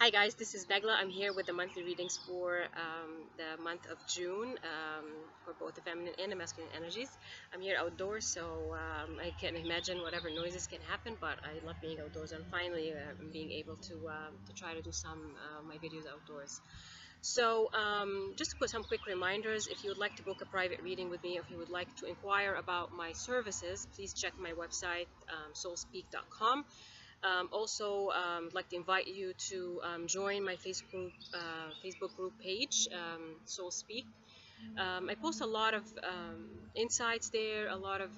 Hi guys, this is Radleigh. I'm here with the monthly readings for the month of June for both the feminine and the masculine energies. I'm here outdoors, so I can imagine whatever noises can happen, but I love being outdoors and finally being able to try to do some my videos outdoors. So just to put some quick reminders, if you would like to book a private reading with me, if you would like to inquire about my services, please check my website, soulspeak.com. Also, I'd like to invite you to join my Facebook group page, Soul Speak. I post a lot of insights there, a lot of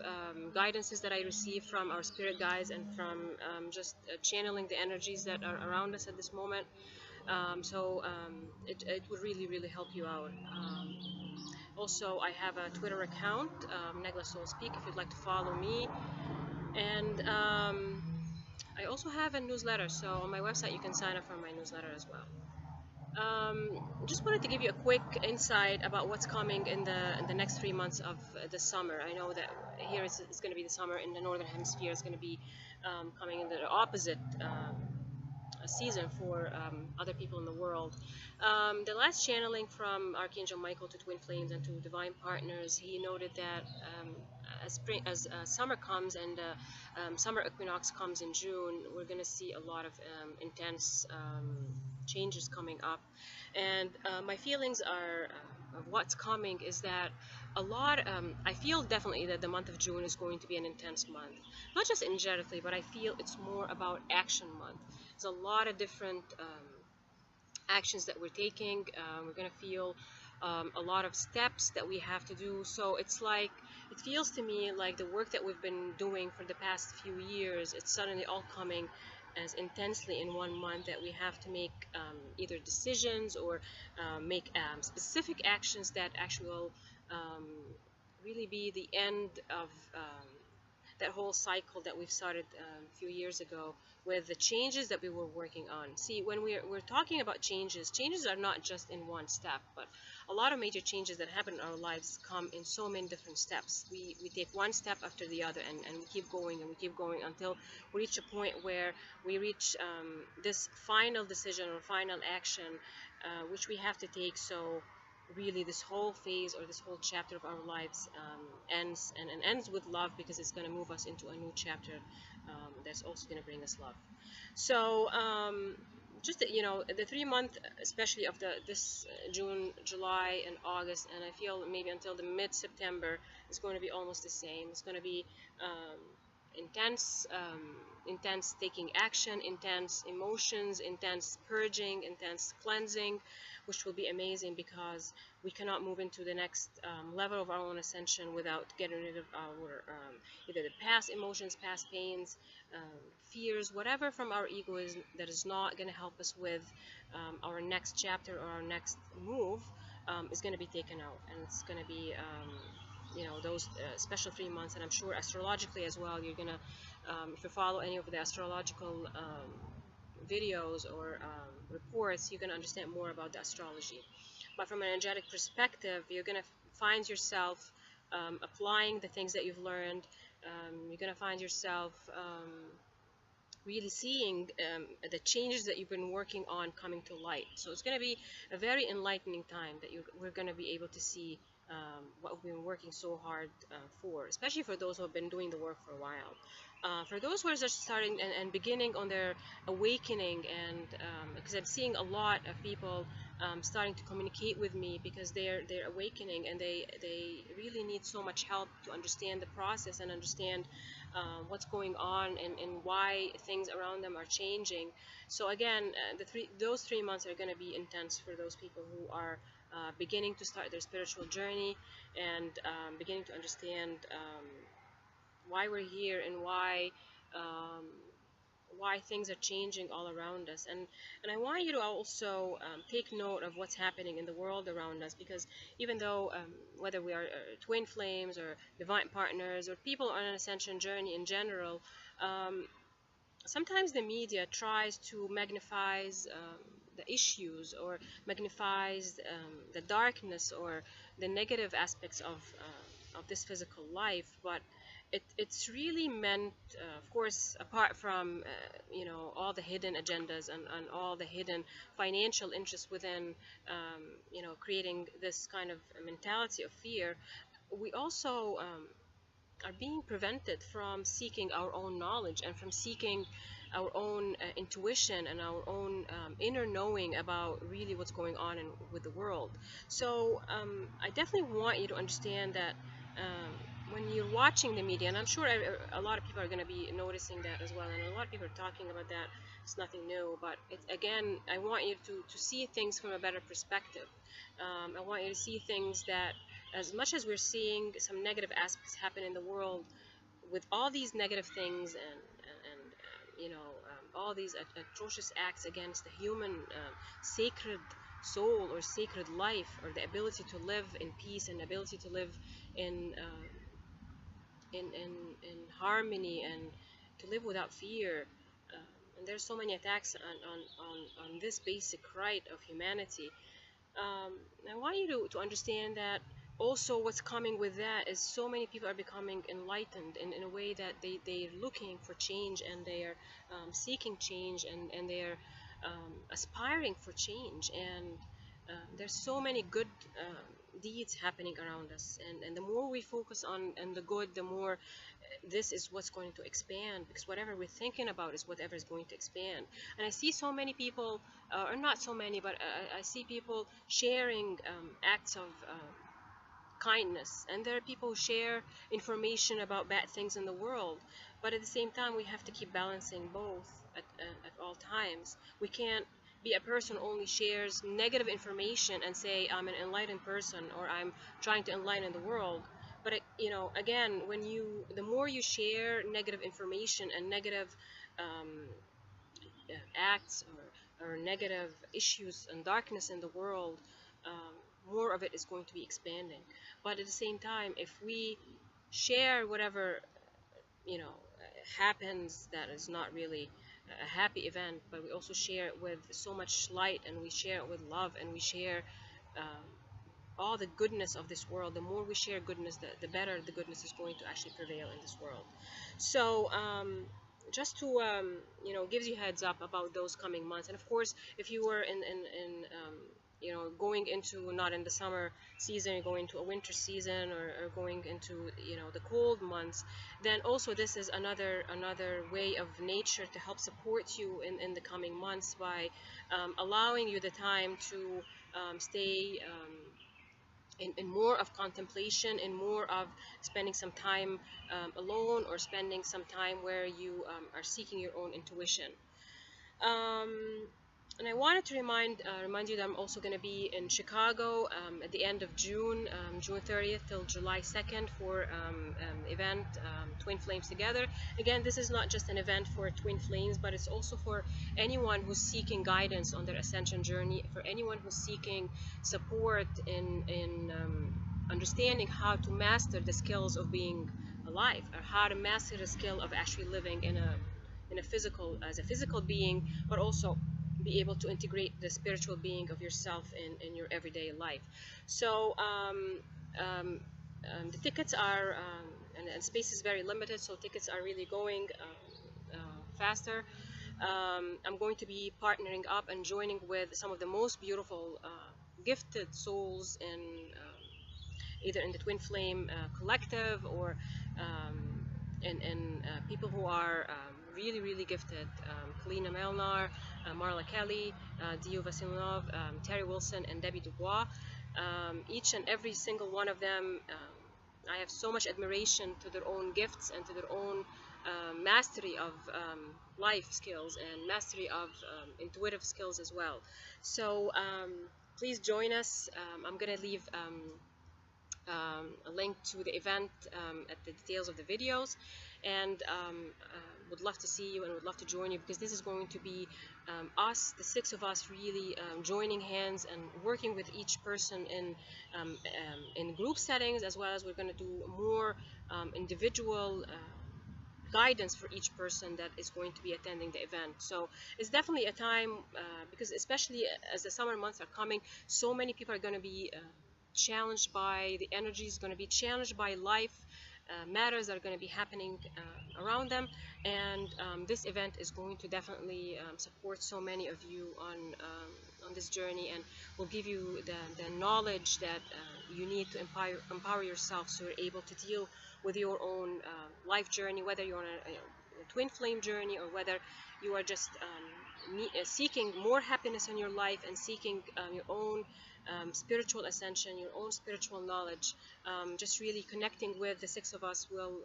guidances that I receive from our spirit guides and from just channeling the energies that are around us at this moment. It would really help you out. Also, I have a Twitter account, Negla Soul Speak, if you'd like to follow me. And I also have a newsletter, so on my website you can sign up for my newsletter as well. Just wanted to give you a quick insight about what's coming in the next 3 months of the summer. I know that here it's going to be the summer in the northern hemisphere. It's going to be coming in the opposite season for other people in the world. The last channeling from Archangel Michael to Twin Flames and to Divine Partners, he noted that as summer comes and summer equinox comes in June, we're going to see a lot of intense changes coming up. And my feelings are of what's coming is that I feel definitely that the month of June is going to be an intense month, not just energetically, but I feel it's more about action month. There's a lot of different actions that we're taking. We're going to feel a lot of steps that we have to do. So it feels to me like the work that we've been doing for the past few years, it's suddenly all coming as intensely in one month that we have to make either decisions or make specific actions that actually will really be the end of that whole cycle that we've started a few years ago with the changes that we were working on. See, when we're talking about changes are not just in one step, but a lot of major changes that happen in our lives come in so many different steps. We take one step after the other, and we keep going and we keep going until we reach a point where we reach this final decision or final action which we have to take. So really this whole phase or this whole chapter of our lives ends and ends with love, because it's going to move us into a new chapter that's also going to bring us love. So just the 3 month especially of this June, July and August, and I feel maybe until the mid-September is going to be almost the same. It's going to be intense taking action, intense emotions, intense purging, intense cleansing, which will be amazing because we cannot move into the next level of our own ascension without getting rid of our either the past emotions, past pains, fears, whatever from our ego that is not going to help us with our next chapter or our next move is going to be taken out. And it's going to be those special 3 months. And I'm sure astrologically as well, you're gonna if you follow any of the astrological videos or reports, you're gonna understand more about the astrology. But from an energetic perspective, you're gonna find yourself applying the things that you've learned. You're gonna find yourself really seeing the changes that you've been working on coming to light. So it's going to be a very enlightening time that we're going to be able to see what we've been working so hard for, especially for those who have been doing the work for a while. For those who are just starting and beginning on their awakening, and because I'm seeing a lot of people starting to communicate with me because they're awakening, and they really need so much help to understand the process and understand what's going on and why things around them are changing. So again, those 3 months are going to be intense for those people who are beginning to start their spiritual journey and beginning to understand why we're here and why things are changing all around us. And I want you to also take note of what's happening in the world around us, because even though whether we are twin flames or divine partners or people on an ascension journey in general, sometimes the media tries to magnifies the issues or magnifies the darkness or the negative aspects of this physical life, but it's really meant, of course, apart from all the hidden agendas and all the hidden financial interests within creating this kind of mentality of fear. We also are being prevented from seeking our own knowledge and from seeking our own intuition and our own inner knowing about really what's going on with the world. So I definitely want you to understand that when you're watching the media, and I'm sure a lot of people are going to be noticing that as well, and a lot of people are talking about that. It's nothing new, but again, I want you to see things from a better perspective. I want you to see things that, as much as we're seeing some negative aspects happen in the world, with all these negative things and all these atrocious acts against the human sacred soul or sacred life, or the ability to live in peace and the ability to live in harmony and to live without fear. And there's so many attacks on this basic right of humanity. I want you to understand that also what's coming with that is so many people are becoming enlightened in a way that they're looking for change, and they are seeking change, and they're aspiring for change. And there's so many good deeds happening around us, and the more we focus on the good, the more this is what's going to expand, because whatever we're thinking about is whatever is going to expand. And I see so many people, or not so many, but I see people sharing acts of kindness, and there are people who share information about bad things in the world. But at the same time, we have to keep balancing both at all times. We can't be a person who only shares negative information and say I'm an enlightened person, or I'm trying to enlighten the world. But again, the more you share negative information and negative acts or negative issues and darkness in the world, more of it is going to be expanding. But at the same time, if we share whatever happens that is not really a happy event, but we also share it with so much light, and we share it with love, and we share all the goodness of this world, the more we share goodness, the better the goodness is going to actually prevail in this world. So just to gives you heads up about those coming months. And of course, if you were in going into, not in the summer season, you're going to a winter season, or going into the cold months, then also this is another way of nature to help support you in the coming months, by allowing you the time to stay in more of contemplation, in more of spending some time alone, or spending some time where you are seeking your own intuition. And I wanted to remind you that I'm also going to be in Chicago at the end of June, June 30th till July 2nd, for event Twin Flames Together. Again, this is not just an event for Twin Flames, but it's also for anyone who's seeking guidance on their ascension journey, for anyone who's seeking support in understanding how to master the skills of being alive, or how to master the skill of actually living in a physical, as a physical being, but also be able to integrate the spiritual being of yourself in your everyday life. So the tickets are and space is very limited, so tickets are really going faster. I'm going to be partnering up and joining with some of the most beautiful gifted souls in either in the Twin Flame collective, or people who are really gifted. Kalina Melnar, Marla Kelly, Dio Vasilinov, Terry Wilson, and Debbie Dubois. Each and every single one of them, I have so much admiration to their own gifts and to their own mastery of life skills and mastery of intuitive skills as well. So please join us. I'm going to leave a link to the event at the details of the videos, and would love to see you and would love to join you, because this is going to be us, the 6 of us, really joining hands and working with each person in group settings, as well as we're going to do more individual guidance for each person that is going to be attending the event. So it's definitely a time, because especially as the summer months are coming, so many people are going to be challenged by the energies, going to be challenged by life matters that are going to be happening around them. And this event is going to definitely support so many of you on this journey, and will give you the knowledge that you need to empower yourself, so you're able to deal with your own life journey, whether you're on a twin flame journey, or whether you are just seeking more happiness in your life and seeking your own spiritual ascension, your own spiritual knowledge. Just really connecting with the six of us will,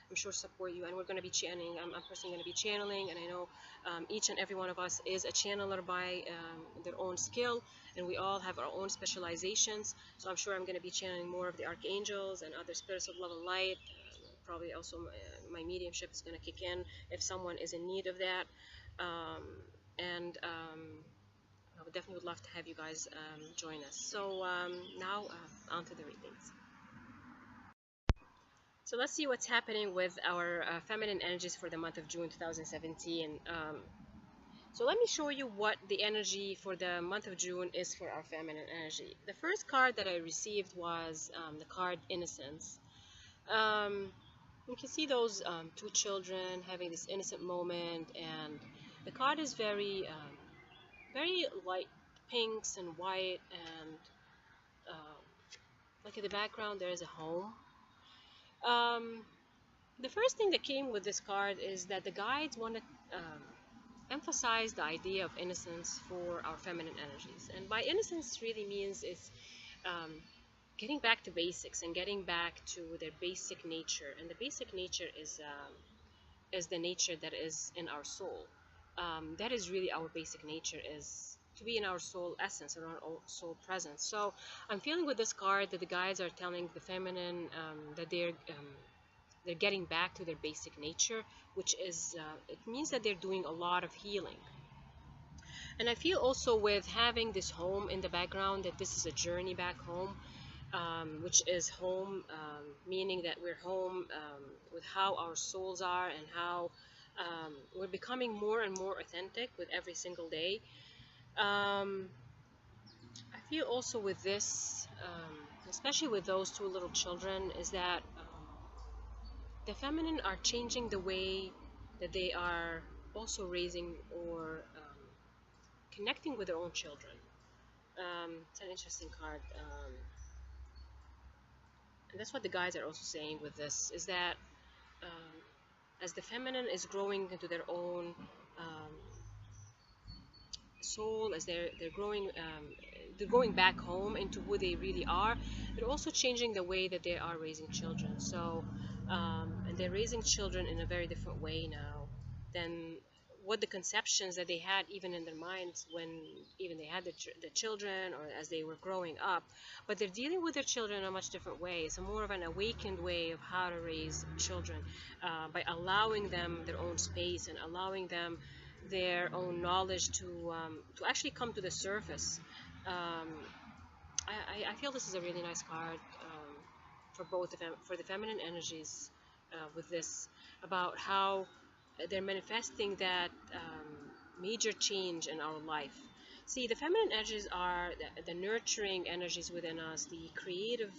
I'm sure, support you. And we're going to be channeling. I'm personally going to be channeling, and I know each and every one of us is a channeler by their own skill, and we all have our own specializations. So I'm sure I'm going to be channeling more of the archangels and other spirits of love and light. Probably also my mediumship is going to kick in if someone is in need of that. I would definitely love to have you guys join us. So now on to the readings. So let's see what's happening with our feminine energies for the month of June 2017. So let me show you what the energy for the month of June is for our feminine energy. The first card that I received was the card Innocence. You can see those two children having this innocent moment, and the card is very light pinks and white, and like in the background there is a home. The first thing that came with this card is that the guides want to emphasize the idea of innocence for our feminine energies. And by innocence really means it's getting back to basics and getting back to their basic nature. And the basic nature is the nature that is in our soul. That is really our basic nature, is to be in our soul essence or our soul presence. So I'm feeling with this card that the guides are telling the feminine that they're getting back to their basic nature, which is it means that they're doing a lot of healing. And I feel also with having this home in the background that this is a journey back home, which is home, meaning that we're home with how our souls are, and how we're becoming more and more authentic with every single day. I feel also with this, especially with those two little children, is that the feminine are changing the way that they are also raising or connecting with their own children. It's an interesting card. And that's what the guys are also saying with this, is that as the feminine is growing into their own soul, as they're growing, they're going back home into who they really are, they're also changing the way that they are raising children. So and they're raising children in a very different way now than what the conceptions that they had even in their minds when even they had the children, or as they were growing up. But they're dealing with their children in a much different way. It's a more of an awakened way of how to raise children, by allowing them their own space and allowing them their own knowledge to actually come to the surface. I feel this is a really nice card for both of them, for the feminine energies with this, about how they're manifesting that major change in our life. See, the feminine energies are the nurturing energies within us, the creative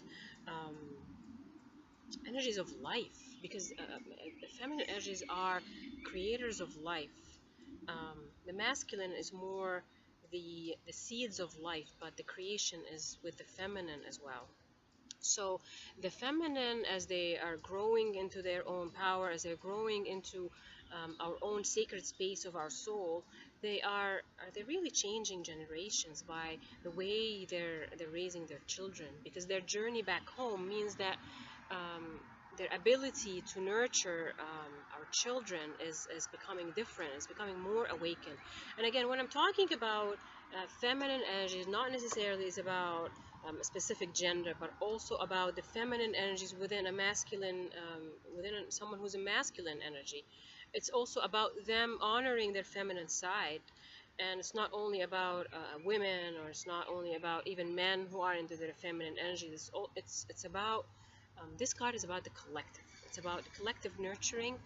energies of life, because the feminine energies are creators of life. The masculine is more the seeds of life, but the creation is with the feminine as well. So the feminine, as they are growing into their own power, as they're growing into our own sacred space of our soul, they're really changing generations by the way they're raising their children, because their journey back home means that their ability to nurture our children is becoming different, is becoming more awakened. And again, when I'm talking about feminine energy, not necessarily is about a specific gender, but also about the feminine energies within a masculine, within someone who's a masculine energy. It's also about them honoring their feminine side. And it's not only about women, or it's not only about even men who are into their feminine energy. It's about, this card is about the collective. It's about the collective nurturing.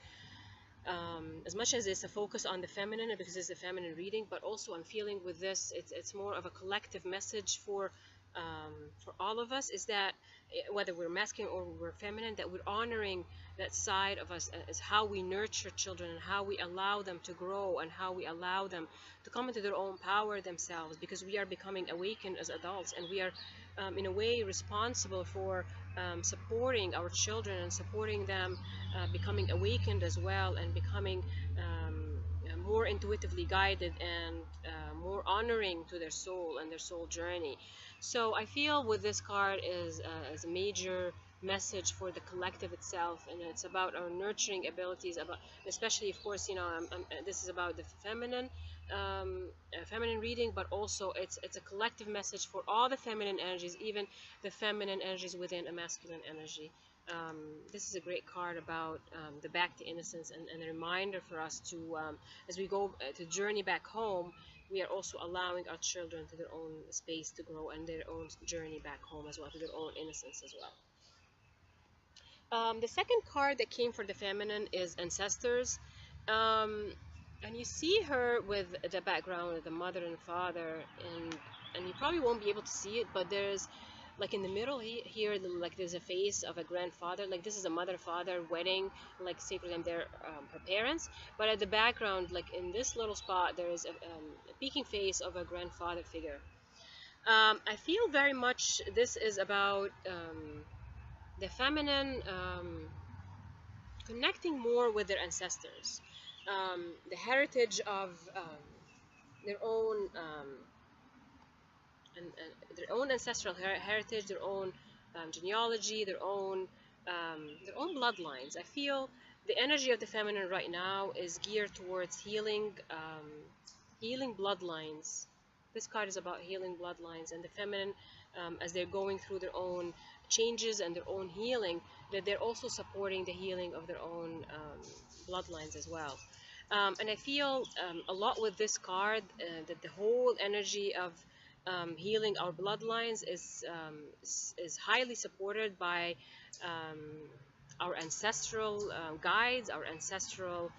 As much as it's a focus on the feminine, because it's a feminine reading, but also I'm feeling with this, it's more of a collective message for for all of us, is that whether we're masculine or we're feminine, that we're honoring that side of us, as how we nurture children and how we allow them to grow and how we allow them to come into their own power themselves, because we are becoming awakened as adults, and we are in a way responsible for supporting our children and supporting them becoming awakened as well, and becoming more intuitively guided and more honoring to their soul and their soul journey. So I feel with this card is a major message for the collective itself, and it's about our nurturing abilities, about, especially, of course, this is about the feminine reading, but also it's a collective message for all the feminine energies, even the feminine energies within a masculine energy. This is a great card about the back to innocence, and a reminder for us to, as we go to journey back home, we are also allowing our children to their own space to grow, and their own journey back home as well, to their own innocence as well. The second card that came for the feminine is Ancestors. Um, and you see her with the background of the mother and father, and you probably won't be able to see it, but there's, like, in the middle here, like, there's a face of a grandfather, like this is a mother-father wedding, like, say for them they're her parents, but at the background, like in this little spot, there is a peeking face of a grandfather figure. I feel very much this is about the feminine connecting more with their ancestors, the heritage of their own and their own ancestral heritage, their own genealogy, their own bloodlines. I feel the energy of the feminine right now is geared towards healing bloodlines. This card is about healing bloodlines, and the feminine, as they're going through their own changes and their own healing, that they're also supporting the healing of their own bloodlines as well. And I feel a lot with this card that the whole energy of healing our bloodlines is highly supported by our ancestral guides, our ancestral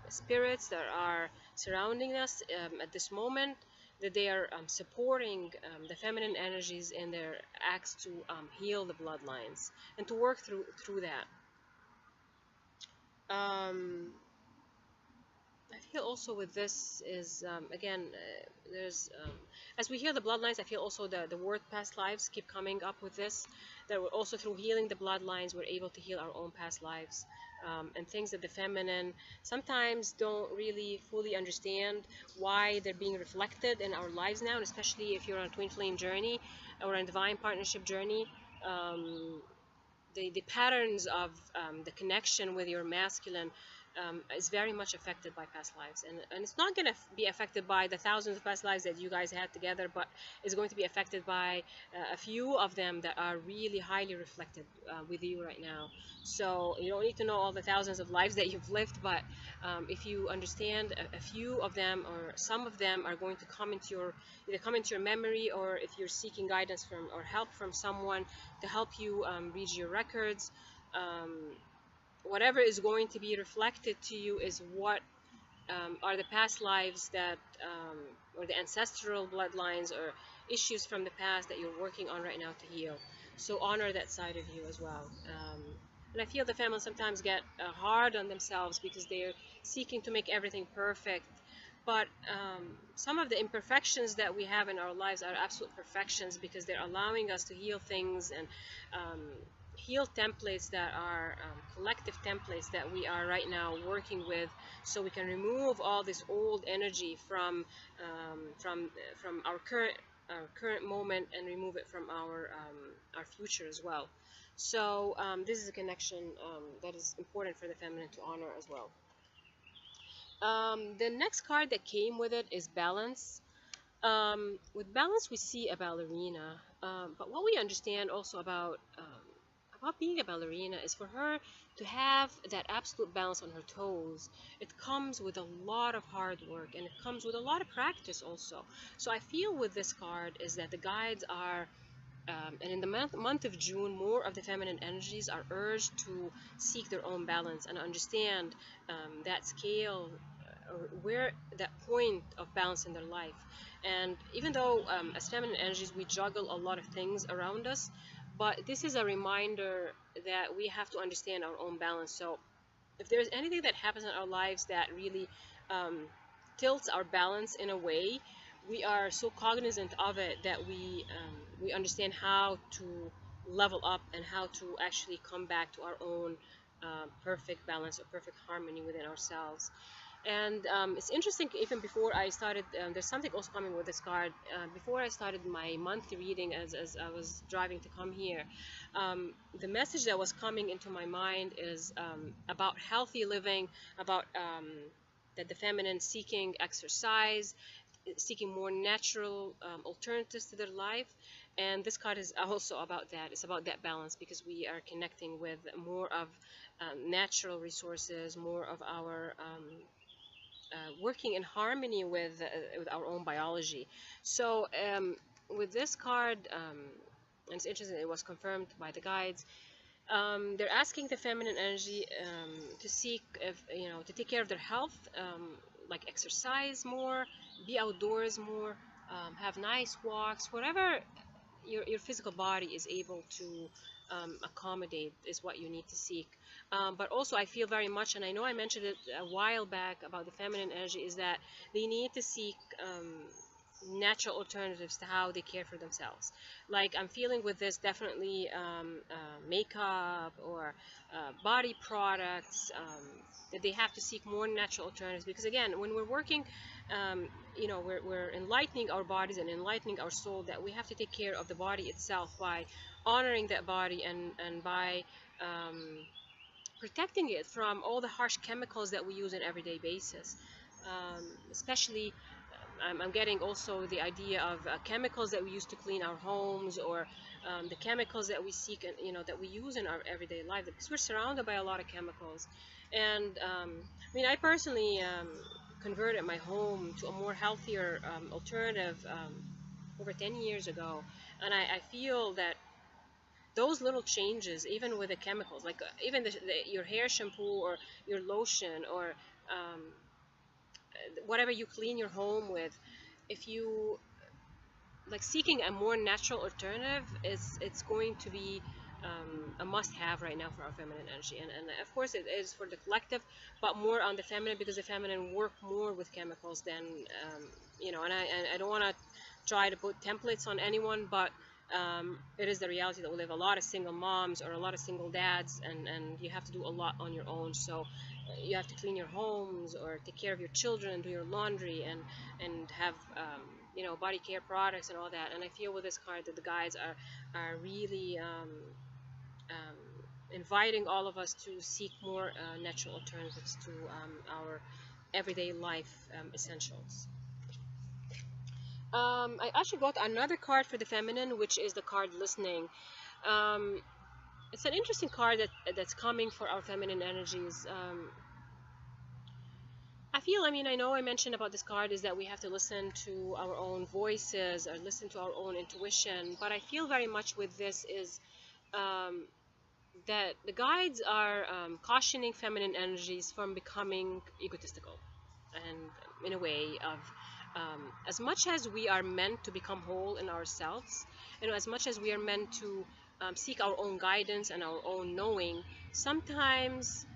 spirits that are surrounding us at this moment, that they are supporting the feminine energies in their acts to heal the bloodlines and to work through that. I feel also with this is again there's as we heal the bloodlines, I feel also the word past lives keep coming up with this, that we're also, through healing the bloodlines, we're able to heal our own past lives, and things that the feminine sometimes don't really fully understand why they're being reflected in our lives now, and especially if you're on a twin flame journey or a divine partnership journey. The patterns of the connection with your masculine is very much affected by past lives, and it's not going to be affected by the thousands of past lives that you guys had together, but it's going to be affected by a few of them that are really highly reflected with you right now. So you don't need to know all the thousands of lives that you've lived, but if you understand a few of them, or some of them, are going to come into your, either come into your memory, or if you're seeking guidance from or help from someone to help you read your records, whatever is going to be reflected to you is what are the past lives that or the ancestral bloodlines or issues from the past that you're working on right now to heal. So honor that side of you as well. And I feel the families sometimes get hard on themselves because they're seeking to make everything perfect, but some of the imperfections that we have in our lives are absolute perfections, because they're allowing us to heal things and heal templates that are collective templates that we are right now working with, so we can remove all this old energy from our current moment, and remove it from our future as well. So this is a connection that is important for the feminine to honor as well. The next card that came with it is Balance. With Balance, we see a ballerina, but what we understand also about being a ballerina is for her to have that absolute balance on her toes. It comes with a lot of hard work, and it comes with a lot of practice also. So I feel with this card is that the guides are and in the month of June, more of the feminine energies are urged to seek their own balance and understand that scale where that point of balance in their life. And even though as feminine energies we juggle a lot of things around us, but this is a reminder that we have to understand our own balance. So if there's anything that happens in our lives that really um, tilts our balance in a way, we are so cognizant of it that we understand how to level up and how to actually come back to our own perfect balance or perfect harmony within ourselves. And it's interesting, even before I started, there's something also coming with this card. Before I started my monthly reading, as I was driving to come here, the message that was coming into my mind is about healthy living, about that the feminine seeking exercise, seeking more natural alternatives to their life. And this card is also about that. It's about that balance, because we are connecting with more of natural resources, more of our working in harmony with our own biology. So with this card, and it's interesting, it was confirmed by the guides. They're asking the feminine energy to seek, if, to take care of their health, like exercise more, be outdoors more, have nice walks, whatever your physical body is able to accommodate is what you need to seek. But also I feel very much, and I know I mentioned it a while back about the feminine energy, is that they need to seek natural alternatives to how they care for themselves. Like I'm feeling with this, definitely makeup or body products, that they have to seek more natural alternatives, because again, when we're working, we're enlightening our bodies and enlightening our soul, that we have to take care of the body itself by honoring that body, and by protecting it from all the harsh chemicals that we use on an everyday basis. Especially I'm getting also the idea of chemicals that we use to clean our homes, or the chemicals that we seek and that we use in our everyday life, because we're surrounded by a lot of chemicals. And I mean, I personally converted my home to a more healthier alternative over 10 years ago, and I feel that those little changes, even with the chemicals, like even your hair shampoo or your lotion, or whatever you clean your home with, if you like seeking a more natural alternative, it's going to be a must-have right now for our feminine energy. And of course it is for the collective, but more on the feminine, because the feminine work more with chemicals than and I don't want to try to put templates on anyone, but it is the reality that we live a lot of single moms or a lot of single dads, and you have to do a lot on your own. So you have to clean your homes or take care of your children and do your laundry, and have body care products and all that. And I feel with this card that the guides are really inviting all of us to seek more natural alternatives to our everyday life essentials. I actually got another card for the feminine, which is the card listening. Um, it's an interesting card that's coming for our feminine energies. I know I mentioned about this card is that we have to listen to our own voices or listen to our own intuition, but I feel very much with this is um, that the guides are cautioning feminine energies from becoming egotistical, and in a way of as much as we are meant to become whole in ourselves, as much as we are meant to seek our own guidance and our own knowing, sometimes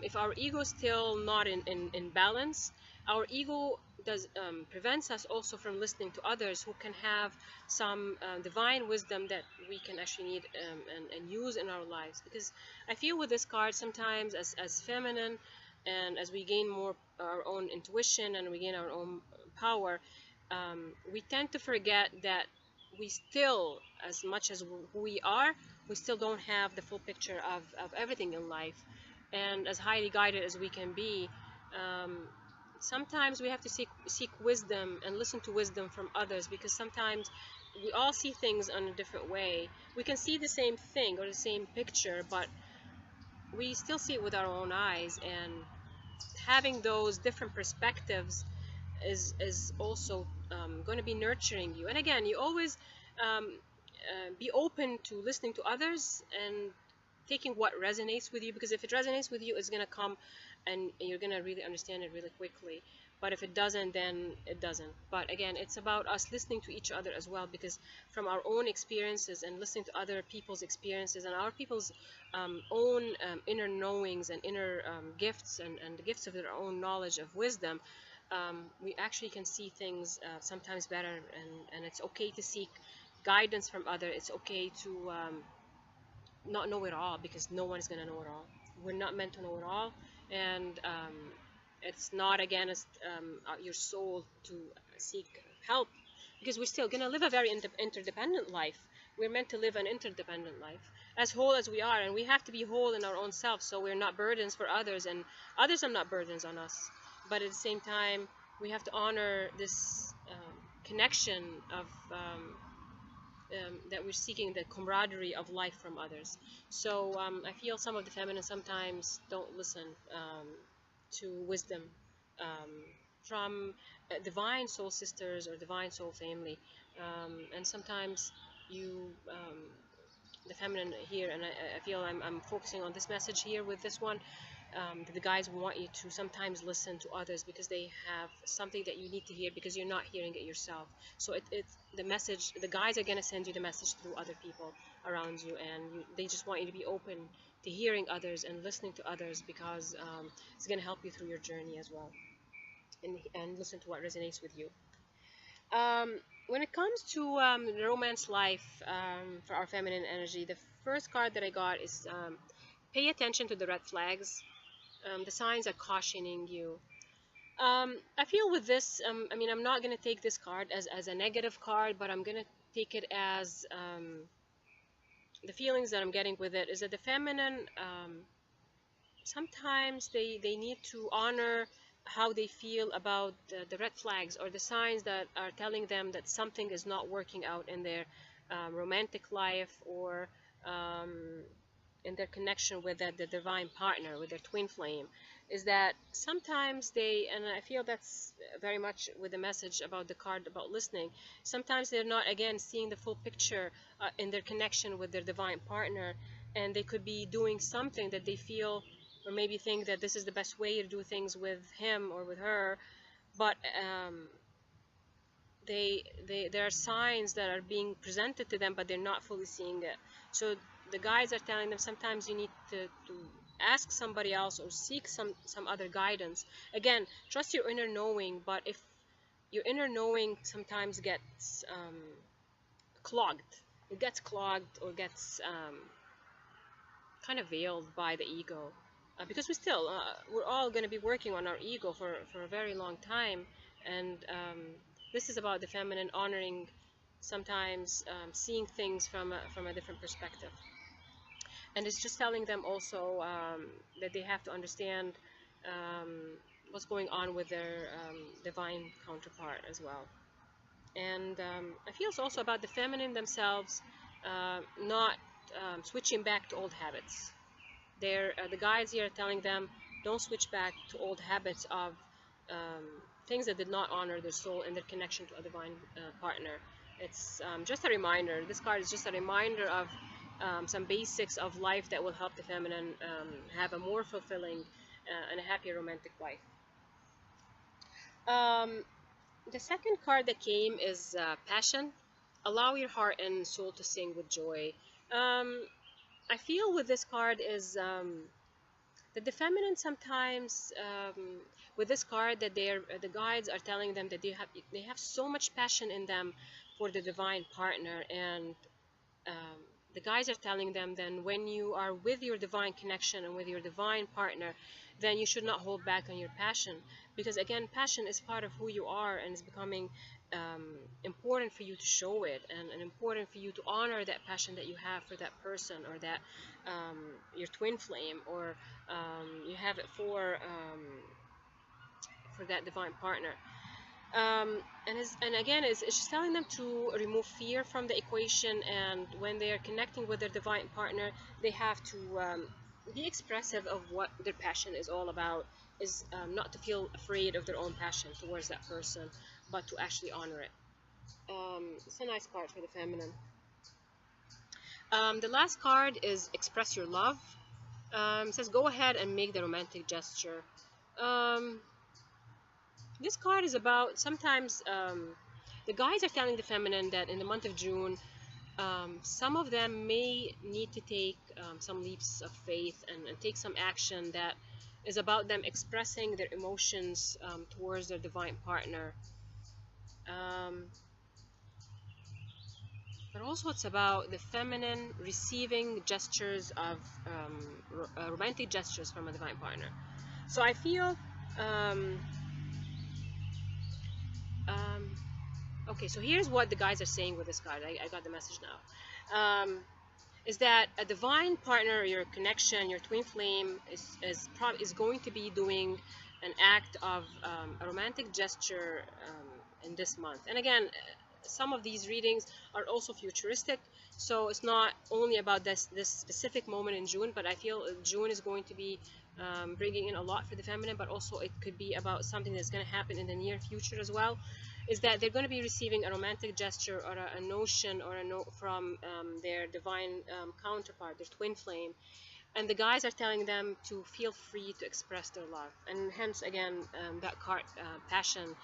if our ego is still not in balance, our ego does prevents us also from listening to others who can have some divine wisdom that we can actually need and use in our lives. Because I feel with this card, sometimes as feminine, and as we gain more our own intuition and we gain our own power, we tend to forget that we still, as much as who we are, we still don't have the full picture of everything in life. And as highly guided as we can be, sometimes we have to seek wisdom and listen to wisdom from others, because sometimes we all see things in a different way. We can see the same thing or the same picture, but we still see it with our own eyes, and having those different perspectives is also going to be nurturing you. And again, you always be open to listening to others, and taking what resonates with you, because if it resonates with you, it's going to come and you're going to really understand it really quickly. But if it doesn't, then it doesn't. But again, it's about us listening to each other as well, because from our own experiences and listening to other people's experiences and our people's own inner knowings and inner gifts and the gifts of their own knowledge of wisdom, we actually can see things sometimes better, and it's okay to seek guidance from others. It's okay to not know it all, because no one is going to know it all. We're not meant to know it all, and it's not against your soul to seek help, because we're still going to live a very interdependent life. We're meant to live an interdependent life, as whole as we are, and we have to be whole in our own self, so we're not burdens for others, and others are not burdens on us. But at the same time, we have to honor this connection of that we're seeking the camaraderie of life from others. So I feel some of the feminine sometimes don't listen to wisdom um, from divine soul sisters or divine soul family, and sometimes you the feminine here, and I feel I'm focusing on this message here with this one. The guys want you to sometimes listen to others, because they have something that you need to hear, because you're not hearing it yourself. So it's the message, the guys are going to send you the message through other people around you, and they just want you to be open to hearing others and listening to others, because it's going to help you through your journey as well, and listen to what resonates with you. When it comes to the romance life for our feminine energy, the first card that I got is pay attention to the red flags. The signs are cautioning you. I feel with this, I mean, I'm not going to take this card as a negative card, but I'm going to take it as the feelings that I'm getting with it is that the feminine, sometimes they need to honor how they feel about the red flags or the signs that are telling them that something is not working out in their romantic life, or in their connection with the divine partner, with their twin flame. Is that sometimes they, and I feel that's very much with the message about the card about listening, sometimes they're not, again, seeing the full picture in their connection with their divine partner, and they could be doing something that they feel or maybe think that this is the best way to do things with him or with her, but there are signs that are being presented to them, but they're not fully seeing it. So the guides are telling them sometimes you need to ask somebody else or seek some other guidance. Again, trust your inner knowing, but if your inner knowing sometimes gets clogged, it gets clogged or gets kind of veiled by the ego, because we're all going to be working on our ego for a very long time, and this is about the feminine honoring sometimes seeing things from a different perspective, and it's just telling them also that they have to understand um, what's going on with their divine counterpart as well. And I feel it's also about the feminine themselves not switching back to old habits. The guides here are telling them, don't switch back to old habits of things that did not honor their soul and their connection to a divine partner. It's just a reminder. This card is just a reminder of some basics of life that will help the feminine have a more fulfilling and a happier romantic life. The second card that came is passion. Allow your heart and soul to sing with joy. I feel with this card is that the feminine sometimes with this card that the guides are telling them that they have so much passion in them for the divine partner, and the guides are telling them then when you are with your divine connection and with your divine partner, then you should not hold back on your passion, because again, passion is part of who you are, and it's becoming important for you to show it, and important for you to honor that passion that you have for that person, or that your twin flame, or you have it for that divine partner. And again, it's just telling them to remove fear from the equation, and when they are connecting with their divine partner, they have to be expressive of what their passion is all about, is not to feel afraid of their own passion towards that person, but to actually honor it. It's a nice card for the feminine. The last card is express your love. It says go ahead and make the romantic gesture. Um, this card is about sometimes the guys are telling the feminine that in the month of June, some of them may need to take some leaps of faith and take some action that is about them expressing their emotions towards their divine partner. Um, but also it's about the feminine receiving gestures of romantic gestures from a divine partner. So I feel um, um, okay, so here's what the guys are saying with this card. I got the message now. Is that a divine partner, your connection, your twin flame is going to be doing an act of a romantic gesture in this month. And again, some of these readings are also futuristic, so it's not only about this specific moment in June, but I feel June is going to be bringing in a lot for the feminine, but also it could be about something that's going to happen in the near future as well. Is that they're going to be receiving a romantic gesture or a notion or a note from their divine counterpart, their twin flame, and the guys are telling them to feel free to express their love. And hence again, that card, passion,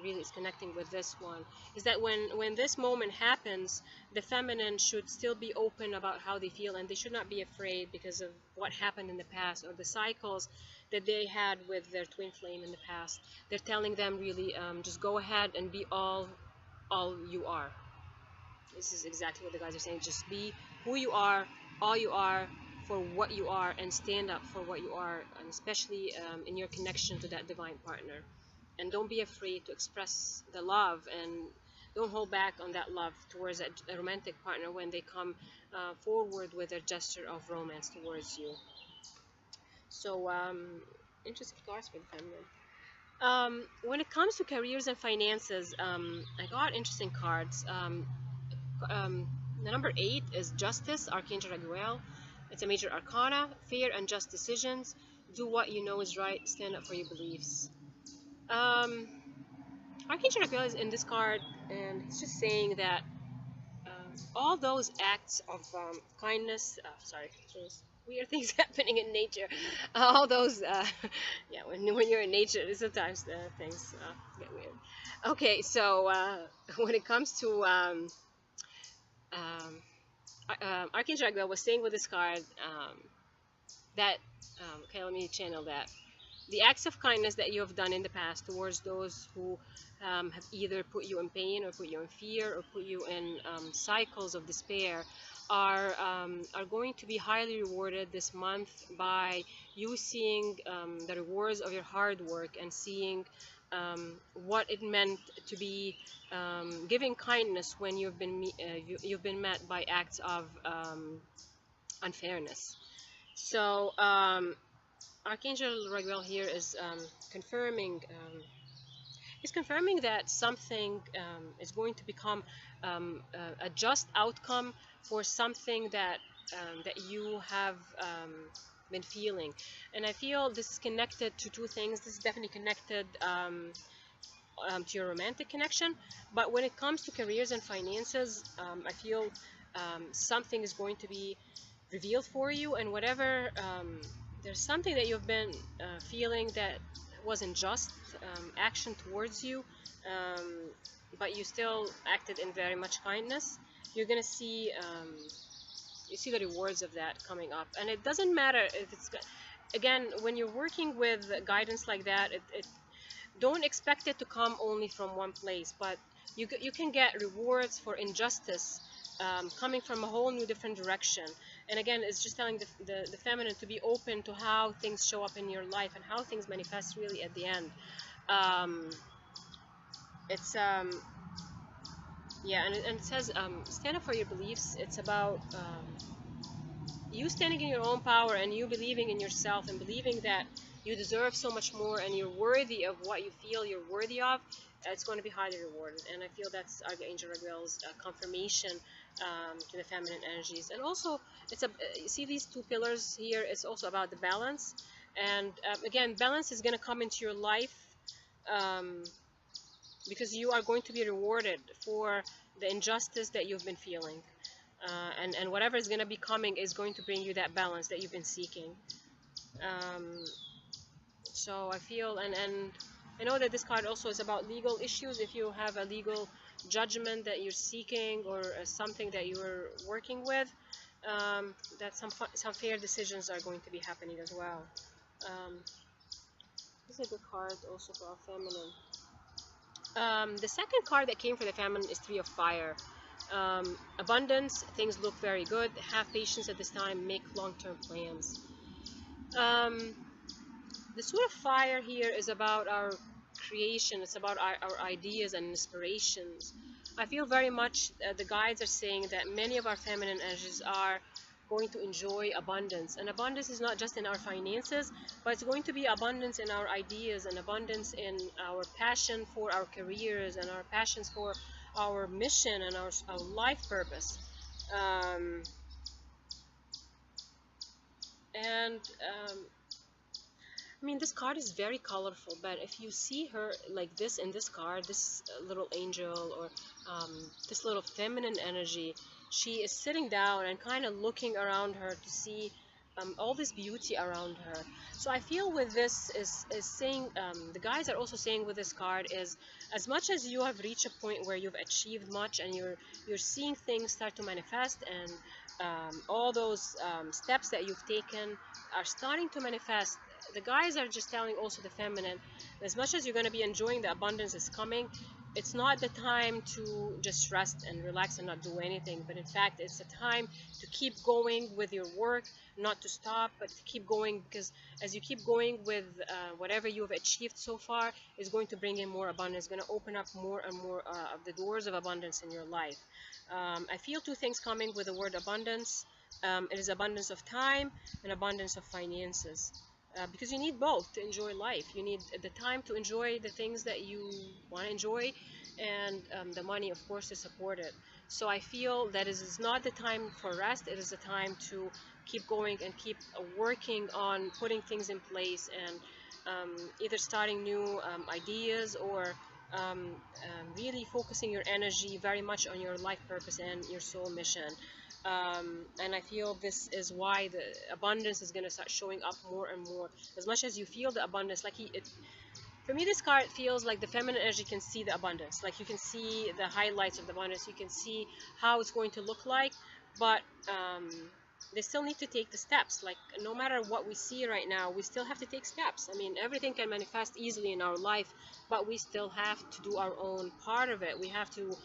really is connecting with this one. Is that when this moment happens, the feminine should still be open about how they feel, and they should not be afraid because of what happened in the past or the cycles that they had with their twin flame in the past. They're telling them really, just go ahead and be all you are. This is exactly what the guys are saying. Just be who you are, all you are, for what you are, and stand up for what you are, and especially in your connection to that divine partner. And don't be afraid to express the love, and don't hold back on that love towards a romantic partner when they come forward with a gesture of romance towards you. So, interesting cards for the feminine. When it comes to careers and finances, I got interesting cards. The number 8 is Justice, Archangel Raguel. It's a major arcana. Fair and just decisions. Do what you know is right. Stand up for your beliefs. Archangel Raguel is in this card, and he's just saying that all those acts of kindness, sorry, there's weird things happening in nature. All those, yeah, when you're in nature, sometimes things get weird. Okay, so when it comes to Archangel Raguel was saying with this card that, okay, let me channel that. The acts of kindness that you have done in the past towards those who have either put you in pain or put you in fear or put you in cycles of despair are going to be highly rewarded this month by you seeing the rewards of your hard work and seeing what it meant to be giving kindness when you've been met by acts of unfairness. So Archangel Raguel here is confirming that something is going to become a just outcome for something that you have been feeling. And I feel this is connected to two things. This is definitely connected to your romantic connection, but when it comes to careers and finances, I feel something is going to be revealed for you, and whatever there's something that you've been feeling that wasn't just action towards you, but you still acted in very much kindness. You're gonna see you see the rewards of that coming up, and it doesn't matter if it's, again, when you're working with guidance like that, don't expect it to come only from one place, but you can get rewards for injustice coming from a whole new different direction. And again, it's just telling the feminine to be open to how things show up in your life and how things manifest really at the end. It's yeah, and it says stand up for your beliefs. It's about you standing in your own power and you believing in yourself and believing that you deserve so much more and you're worthy of what you feel you're worthy of. It's going to be highly rewarded, and I feel that's Archangel Raguel's confirmation to the feminine energies. And also, it's you see these two pillars here. It's also about the balance, and again, balance is going to come into your life because you are going to be rewarded for the injustice that you've been feeling. and whatever is going to be coming is going to bring you that balance that you've been seeking. Um, so I feel, and I know that this card also is about legal issues. If you have a legal judgment that you're seeking, or something that you're working with, that some fair decisions are going to be happening as well. Um, this is a good card also for our feminine. The second card that came for the feminine is Three of Fire. Abundance, things look very good. Have patience at this time. Make long-term plans. The Sword of Fire here is about our creation. It's about our ideas and inspirations. I feel very much the guides are saying that many of our feminine energies are going to enjoy abundance. And abundance is not just in our finances, but it's going to be abundance in our ideas, and abundance in our passion for our careers, and our passions for our mission and our life purpose. And I mean, this card is very colorful, but if you see her like this in this card, this little angel, or this little feminine energy, she is sitting down and kind of looking around her to see all this beauty around her. So I feel with this is saying, the guys are also saying with this card is, as much as you have reached a point where you've achieved much and you're seeing things start to manifest, and all those steps that you've taken are starting to manifest. The guys are just telling also the feminine, as much as you're going to be enjoying the abundance is coming, it's not the time to just rest and relax and not do anything, but in fact it's a time to keep going with your work, not to stop, but to keep going, because as you keep going with whatever you've achieved so far is going to bring in more abundance, going to open up more and more of the doors of abundance in your life. I feel two things coming with the word abundance. It is abundance of time and abundance of finances. Because you need both to enjoy life. You need the time to enjoy the things that you want to enjoy, and the money, of course, to support it. So I feel that it is not the time for rest. It is a time to keep going and keep working on putting things in place, and either starting new ideas, or really focusing your energy very much on your life purpose and your soul mission. And I feel this is why the abundance is going to start showing up more and more. As much as you feel the abundance, like for me, this card feels like the feminine energy can see the abundance. Like you can see the highlights of the abundance. You can see how it's going to look like, but they still need to take the steps. Like no matter what we see right now, we still have to take steps. I mean, everything can manifest easily in our life, but we still have to do our own part of it. We have to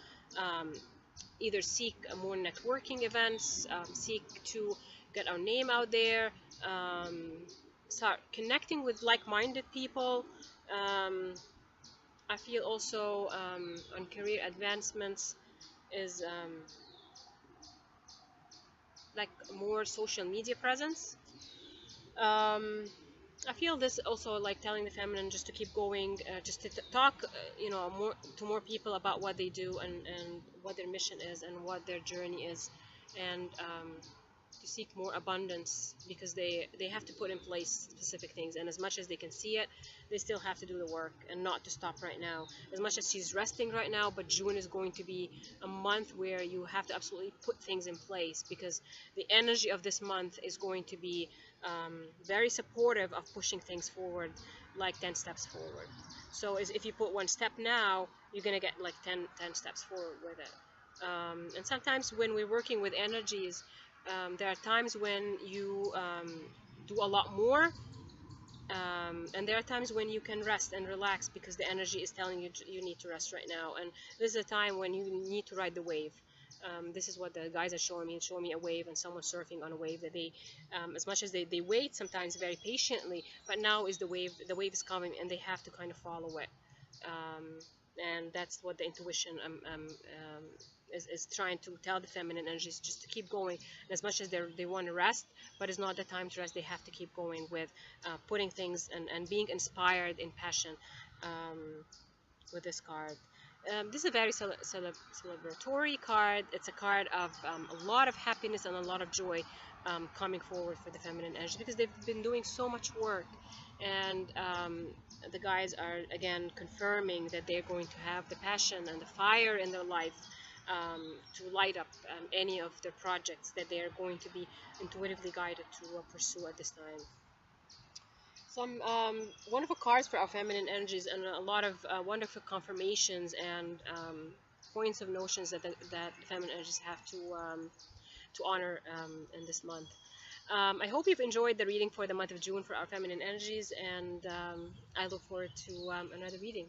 either seek more networking events, seek to get our name out there, start connecting with like-minded people. I feel also on career advancements is like more social media presence. I feel this also like telling the feminine just to keep going, just to talk, you know, more people about what they do, and what their mission is and what their journey is, and to seek more abundance, because they have to put in place specific things, and as much as they can see it, they still have to do the work, and not to stop right now. As much as she's resting right now, but June is going to be a month where you have to absolutely put things in place, because the energy of this month is going to be very supportive of pushing things forward, like 10 steps forward. So if you put one step now, you're gonna get like 10 steps forward with it. And sometimes when we're working with energies, there are times when you do a lot more, and there are times when you can rest and relax, because the energy is telling you you need to rest right now, and this is a time when you need to ride the wave. This is what the guys are showing me a wave, and someone surfing on a wave that they, as much as they wait sometimes very patiently, but now is the wave is coming, and they have to kind of follow it. And that's what the intuition is trying to tell the feminine energies, just to keep going. And as much as they want to rest, but it's not the time to rest, they have to keep going with putting things and being inspired in passion with this card. This is a very celebratory card. It's a card of a lot of happiness and a lot of joy coming forward for the feminine energy, because they've been doing so much work, and the guys are again confirming that they're going to have the passion and the fire in their life to light up any of the projects that they are going to be intuitively guided to pursue at this time. Some wonderful cards for our feminine energies, and a lot of wonderful confirmations and points of notions that feminine energies have to honor in this month. I hope you've enjoyed the reading for the month of June for our feminine energies, and I look forward to another reading.